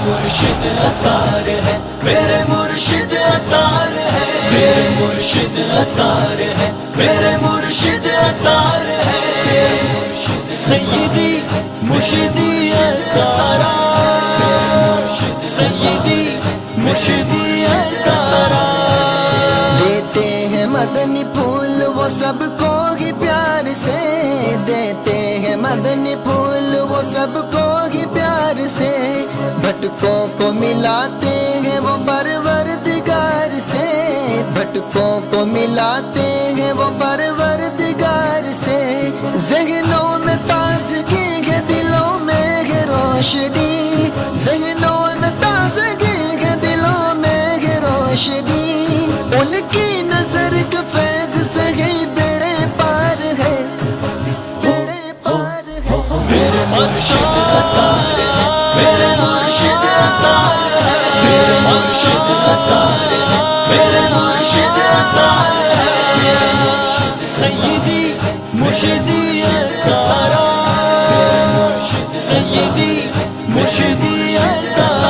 مرشد عطار ہے، میرے مرشد عطار ہے، میرے مرشد عطار ہے، میرے مرشد عطار ہے، سیدی مرشدی عطارا، سیدی مرشدی عطارا۔ دیتے ہیں مدنی پھول وہ سب کو ہی پیار سے، دیتے ہیں مدنی پھول وہ سب کو ہی پیار سے، بھٹکوں کو ملاتے ہیں وہ پروردگار سے، بھٹکوں کو ملاتے ہیں وہ پروردگار سے، ذہنوں میں تازگی ہے دلوں میں ہے روشنی، ذہنوں میں تازگی ہے دلوں میں ہے روشنی، ان کی نظر کے فیض سے ہی بیڑے پار ہے، بیڑے پار ہے۔ میرے مرشد عطار ہے، میرے مرشد عطار ہے، میرے مرشد عطار ہے، میرے مرشد عطار ہے، سیدی مرشدی عطارا، سیدی مرشدی عطارا۔